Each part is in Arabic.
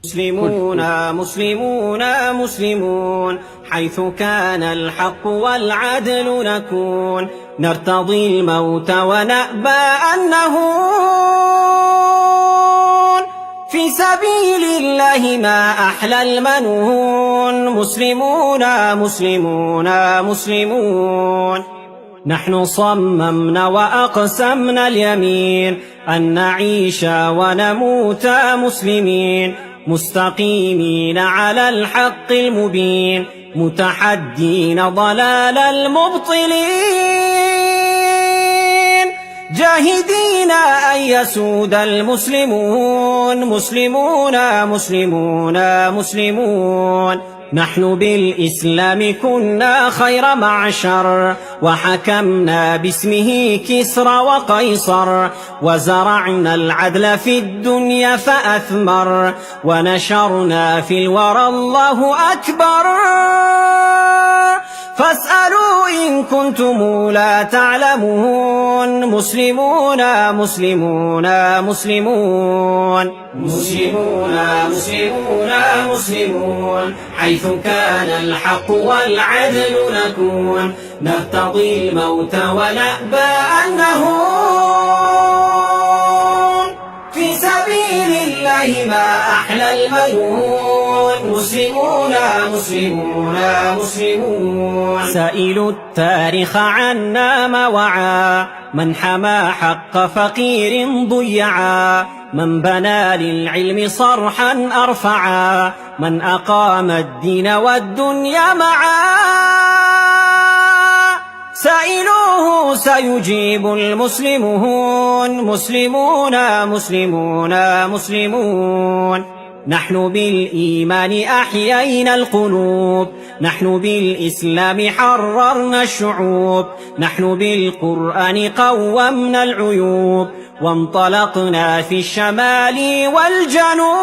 مسلمون مسلمون مسلمون، حيث كان الحق والعدل نكون، نرتضي الموت ونأبى أن نهون، في سبيل الله ما أحلى المنون. مسلمون مسلمون مسلمون، نحن صممنا وأقسمنا اليمين أن نعيش ونموت مسلمين، مستقيمين على الحق المبين، متحدين ضلال المبطلين، جاهدين أن يسود المسلمون. مسلمون مسلمون مسلمون، نحن بالإسلام كنا خير معشر، وحكمنا باسمه كسرى وقيصر، وزرعنا العدل في الدنيا فأثمر، ونشرنا في الورى الله أكبر. فاسألوا إن كنتم لا تعلمون. مسلمون مسلمون مسلمون، مسلمون مسلمون مسلمون، حيث كان الحق والعدل نكون، نرتضي الموت ونأبى أن نهون، في سبيل الله ما أحلى المنون. مسلمون مسلمون مسلمون، سائلوا التاريخ عنا ما وعى، من حمى حق فقير ضيعا، من بنى للعلم صرحا أرفعا، من أقام الدين والدنيا معا. سائلوه سيجيب المسلمون. مسلمون مسلمون مسلمون، نحن بالإيمان أحيينا القلوب، نحن بالإسلام حررنا الشعوب، نحن بالقرآن قومنا العيوب، وانطلقنا في الشمال والجنوب،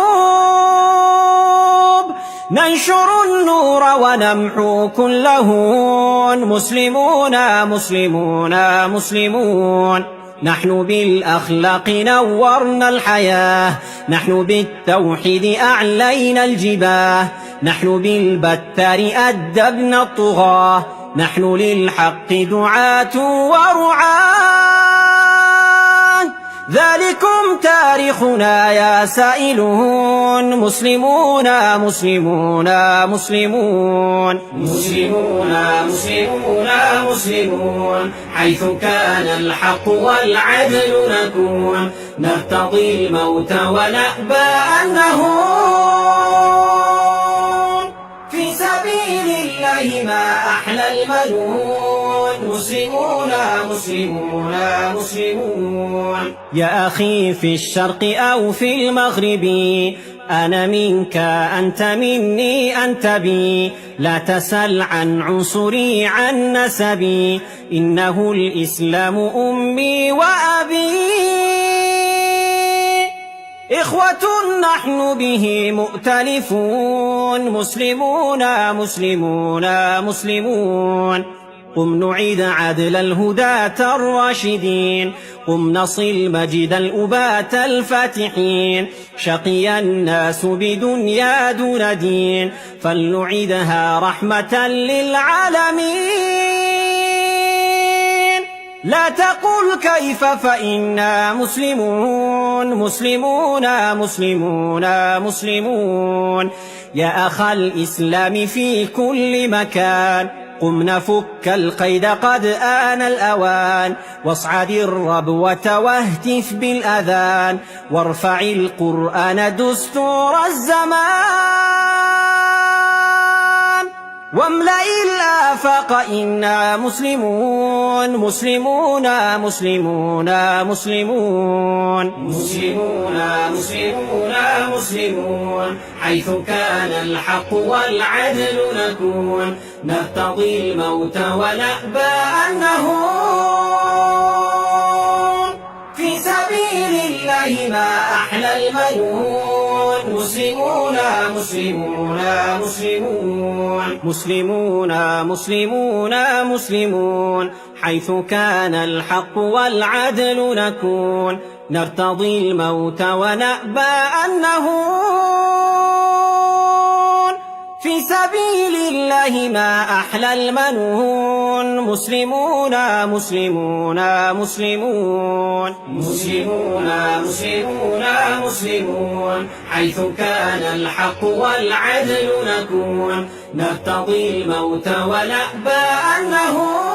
ننشر النور ونمحو كل هون. مسلمون مسلمون مسلمون، نحن بالأخلاق نورنا الحياة، نحن بالتوحيد أعلينا الجباه، نحن بالبتار أدبنا الطغاة، نحن للحق دعاة ورعاة. ذلكم تاريخنا يا سائلون. مسلمون مسلمون مسلمون، مسلمون مسلمون مسلمون، حيث كان الحق والعدل نكون، نرتضي الموت ونأبى أن نهون، في سبيل الله ما أحلى المنون. مسلمون مسلمون مسلمون، يا أخي في الشرق أو في المغرب، أنا منك أنت مني أنت بي، لا تسل عن عنصري عن نسبي، إنه الإسلام أمي وأبي، إخوة نحن به مؤتلفون. مسلمون مسلمون مسلمون، قم نعيد عدل الهداة الراشدين، قم نصل مجد الأبات الفاتحين، شقي الناس بدنيا دون دين، فلنعيدها رحمة للعالمين. لا تقل كيف فإنا مسلمون. مسلمون مسلمون مسلمون، يا أخ الإسلام في كل مكان، قم نفك القيد قد آن الأوان، واصعد الربوة واهتف بالأذان، وارفع القرآن دستور الزمان، واملأ الآفاق إنا مسلمون. مسلمون مسلمون مسلمون، مسلمون مسلمون مسلمون، حيث كان الحق والعدل نكون، نرتضي الموت ونأبى أن نهون، في سبيل الله ما أحلى المنون. مسلمون مسلمون مسلمون، مسلمون مسلمون مسلمون، حيث كان الحق والعدل نكون، نرتضي الموت ونأبى أن نهون في سبيل الله ما أحلى المنون مسلمون مسلمون مسلمون مسلمون مسلمون مسلمون حيث كان الحق والعدل نكون نرتضي الموت ونأبى أن نهون